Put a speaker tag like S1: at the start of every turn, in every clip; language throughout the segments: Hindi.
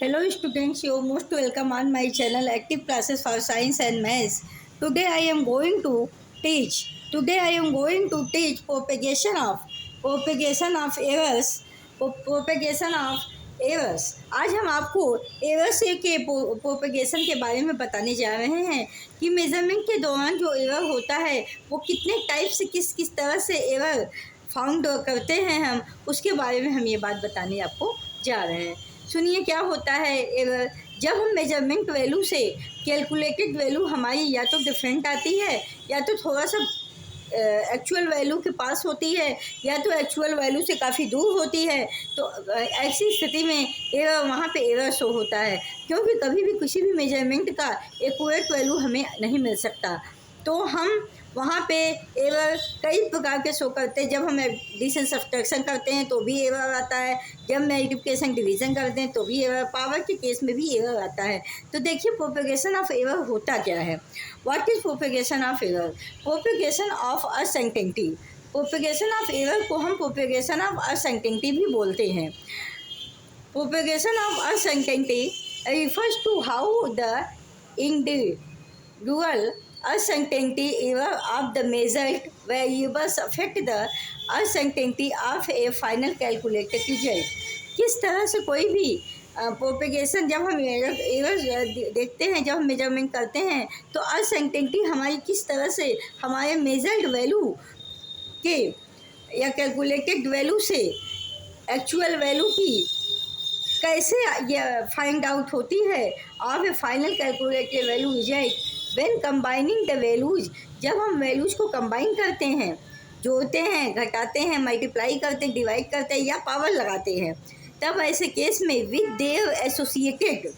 S1: Hello students, you are most welcome on my channel Active Classes for Science and Maths. Today I am going to teach propagation of errors. Propagation of errors. आज हम आपको एरर्स के प्रोपेगेशन के बारे में बताने जा रहे हैं कि मेजरमेंट के दौरान जो एरर होता है वो कितने टाइप से किस किस तरह से एरर फाउंड करते हैं हम उसके बारे में हम ये बात बताने आपको जा रहे हैं। सुनिए क्या होता है एरर। जब हम मेजरमेंट वैल्यू से कैलकुलेटेड वैल्यू हमारी या तो डिफरेंट आती है या तो थोड़ा सा एक्चुअल वैल्यू के पास होती है या तो एक्चुअल वैल्यू से काफ़ी दूर होती है, तो ऐसी स्थिति में एरर वहाँ पे एरर शो होता है, क्योंकि कभी भी किसी भी मेजरमेंट का एक्यूरेट वैल्यू हमें नहीं मिल सकता। तो हम वहाँ पे एरर कई प्रकार के शो करते हैं। जब हम एडिशन सब्ट्रैक्शन करते हैं तो भी एरर आता है, जब मल्टीप्लिकेशन डिवीज़न करते हैं तो भी एरर, पावर के केस में भी एरर आता है। तो देखिए प्रोपेगेशन ऑफ एरर होता क्या है। What is propagation of error? Propagation of uncertainty. Propagation of error को हम प्रोपेगेशन ऑफ अनसर्टेनिटी भी बोलते हैं। Propagation of uncertainty refers to how the individual uncertainty error of the measured variables affect the uncertainty of a final calculated result। किस तरह से कोई भी प्रोपेगेशन जब हम एरर देखते हैं, जब हम मेजरमेंट करते हैं तो अनसर्टेनिटी हमारी किस तरह से हमारे मेजर्ड वैल्यू के या कैलकुलेटेड वैल्यू से एक्चुअल वैल्यू की कैसे ये फाइंड आउट होती है। और फिर final calculated value result when combining the values. जब हम वैल्यूज को कंबाइन करते हैं, जोड़ते हैं, घटाते हैं, मल्टीप्लाई करते हैं, डिवाइड करते हैं या पावर लगाते हैं, तब ऐसे केस में विद देयर एसोसिएटेड,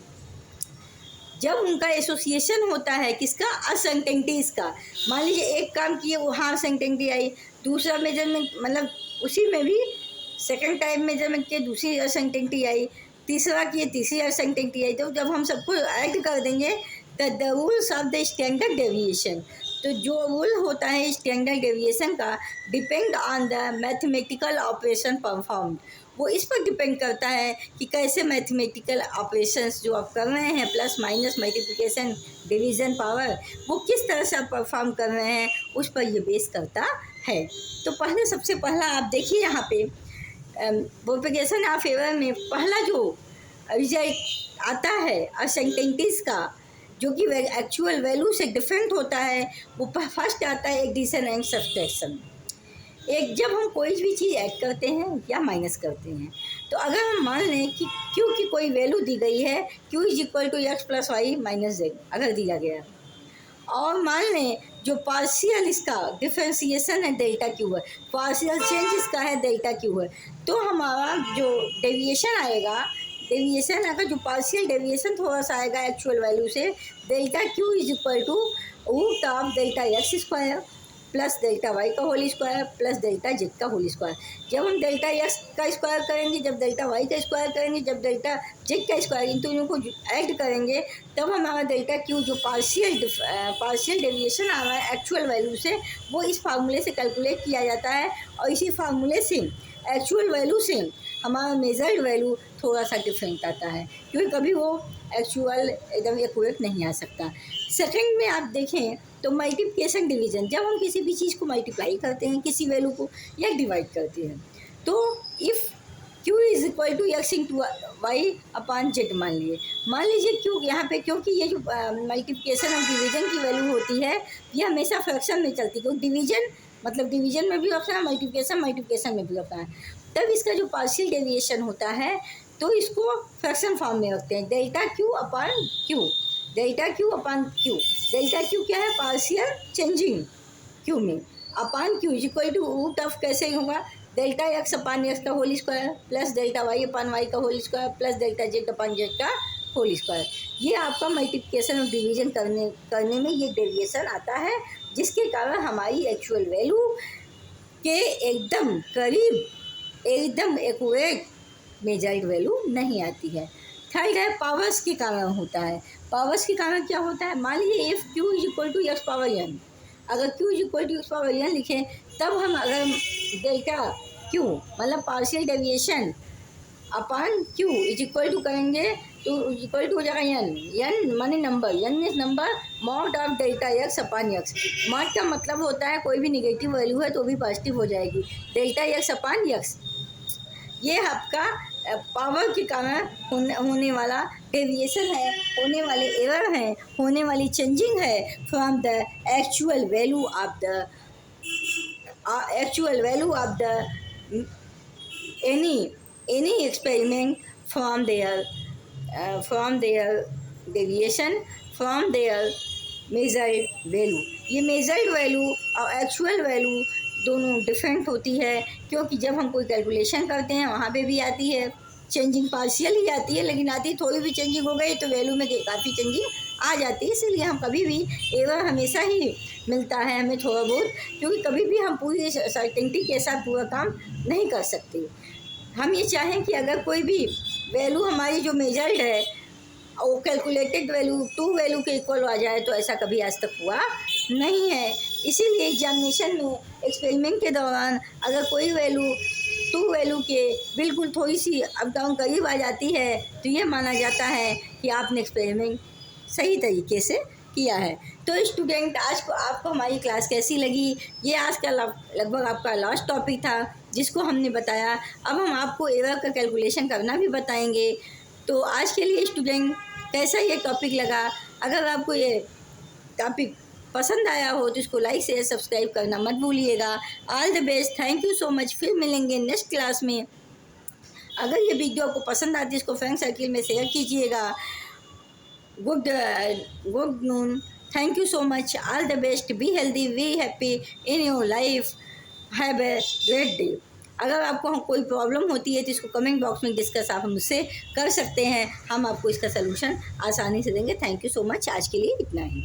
S1: जब उनका एसोसिएशन होता है किसका, अनसर्टेनिटीज का। मान लीजिए एक काम किए वहाँ अनसर्टेनिटी आई, दूसरा मेजरमेंट मतलब उसी में भी सेकेंड टाइम मेजरमेंट किए दूसरी अनसर्टेनिटी आई, तीसरा किए तीसरी अनसर्टेनिटी आई। तो जब हम सबको ऐड कर देंगे the rules of the standard deviation, तो जो रूल होता है स्टैंडर्ड डेविएशन का depend on the mathematical operation performed. वो इस पर डिपेंड करता है कि कैसे मैथमेटिकल ऑपरेशंस जो आप कर रहे हैं, plus minus multiplication division power, वो किस तरह से आप परफॉर्म कर रहे हैं उस पर ये बेस करता है। तो पहले सबसे पहला आप देखिए यहाँ पे प्रोपेगेशन ऑफ एरर में पहला जो रिजल्ट आता है अनसर्टेनिटीज का, जो कि एक्चुअल वैल्यू से डिफरेंट होता है, वो फर्स्ट आता है एडिशन एंड सब्ट्रैक्शन। एक जब हम कोई भी चीज़ ऐड करते हैं या माइनस करते हैं, तो अगर हम मान लें कि क्यू की कोई वैल्यू दी गई है, Q is equal to X plus Y minus Z अगर दिया गया, और मान लें जो पार्शियल इसका डिफ्रेंसिएशन है डेल्टा क्यू है, पार्शियल चेंज इसका है डेल्टा क्यू है, तो हमारा जो डेविएशन आएगा, डेविएशन अगर जो पार्शियल डेविएशन थोड़ा सा आएगा एक्चुअल वैल्यू से, delta Q is equal to root of delta X square plus delta Y का whole square plus delta Z का होल स्क्वायर। जब हम डेल्टा एक्स का स्क्वायर करेंगे, जब डेल्टा वाई का स्क्वायर करेंगे, जब डेल्टा जेड का स्क्वायर, इन दोनों को ऐड करेंगे, तब हमारा डेल्टा क्यू जो पार्शियल डेविएशन आ रहा है एक्चुअल वैल्यू से, वो इस फार्मूले से कैलकुलेट किया जाता है, और इसी फार्मूले से एक्चुअल वैल्यू से हमारा मेजर्ड वैल्यू थोड़ा सा डिफरेंट आता है, क्योंकि कभी वो एक्चुअल एकदम एक्यूरेट नहीं आ सकता। सेकंड में आप देखें तो मल्टीप्लिकेशन डिवीज़न, जब हम किसी भी चीज़ को मल्टीप्लाई करते हैं किसी वैल्यू को या डिवाइड करते हैं, तो if Q is equal to X into Y upon Z मान लीजिए क्यू यहाँ पे, क्योंकि ये जो मल्टीप्लिकेशन और डिवीज़न की वैल्यू होती है ये हमेशा फ्रैक्शन में चलती है, क्योंकि डिवीज़न मतलब डिवीज़न में भी होता है, मल्टीप्लिकेशन में भी होता है। तब इसका जो पार्शियल डेविएशन होता है तो इसको फ्रैक्शन फॉर्म में रखते हैं, delta Q upon Q, delta Q upon Q. Delta Q क्या है, पार्शियल चेंजिंग क्यू में, upon Q is equal to root of कैसे होगा, डेल्टा एक्स अपान एक्स का whole square plus delta Y upon Y का whole square plus delta Z upon Z का होल स्क्वायर। ये आपका मल्टीप्लिकेशन और डिवीजन करने में ये डेविएशन आता है, जिसके कारण हमारी एक्चुअल वैल्यू के एकदम करीब, एकदम एक्यूरेट मेजर्ड वैल्यू नहीं आती है। थर्ड है पावर्स के कारण होता है। पावर्स के कारण क्या होता है, मान लीजिए if Q is equal to X power N, अगर Q is equal to X power N लिखें, तब हम अगर डेल्टा क्यू मतलब partial deviation upon Q is equal to करेंगे तो इक्वल टू हो जाएगा एन, एन माने number, N is number mod of delta X upon X. Mod का मतलब होता है कोई भी निगेटिव वैल्यू है तो भी पॉजिटिव हो जाएगी, डेल्टा एक्स अपॉन एक्स। ये आपका पावर के कारण होने वाला डेविएशन है, होने वाले एरर हैं, होने वाली चेंजिंग है from the actual value of the any experiment from their deviation from their measured value। ये measured value और actual value दोनों डिफरेंट होती है, क्योंकि जब हम कोई कैलकुलेशन करते हैं वहाँ पे भी आती है चेंजिंग, पार्शियल ही आती है लेकिन आती, थोड़ी भी चेंजिंग हो गई तो वैल्यू में काफ़ी चेंजिंग आ जाती है। इसीलिए हम कभी भी एरर हमेशा ही मिलता है हमें थोड़ा बहुत, क्योंकि कभी भी हम पूरी सर्टेनिटी के साथ पूरा काम नहीं कर सकते। हम ये चाहें कि अगर कोई भी वैल्यू हमारी जो मेजर्ड है वो कैलकुलेटेड वैल्यू टू वैल्यू के इक्वल आ जाए, तो ऐसा कभी आज तक हुआ नहीं है। इसीलिए एग्जामिनेशन में एक्सपेरिमेंट के दौरान अगर कोई वैल्यू टू वैल्यू के बिल्कुल थोड़ी सी अप डाउन करीब आ जाती है तो ये माना जाता है कि आपने एक्सपेरिमेंट सही तरीके से किया है। तो स्टूडेंट, आज को आपको हमारी क्लास कैसी लगी? ये आज का लगभग आपका लास्ट टॉपिक था जिसको हमने बताया। अब हम आपको एरर का कैलकुलेशन करना भी बताएंगे। तो आज के लिए स्टूडेंट, कैसा ये टॉपिक लगा? अगर आपको ये टॉपिक पसंद आया हो तो इसको लाइक शेयर सब्सक्राइब करना मत भूलिएगा। All the best, thank you so much. फिर मिलेंगे नेक्स्ट क्लास में। अगर ये वीडियो आपको पसंद आती है इसको फ्रेंड सर्किल में शेयर कीजिएगा। Good noon, thank you so much, all the best, be healthy, be happy in your life, have a great day. अगर आपको कोई प्रॉब्लम होती है तो इसको कमेंट बॉक्स में डिस्कस आप मुझसे कर सकते हैं, हम आपको इसका सलूशन आसानी से देंगे। थैंक यू सो मच, आज के लिए इतना ही।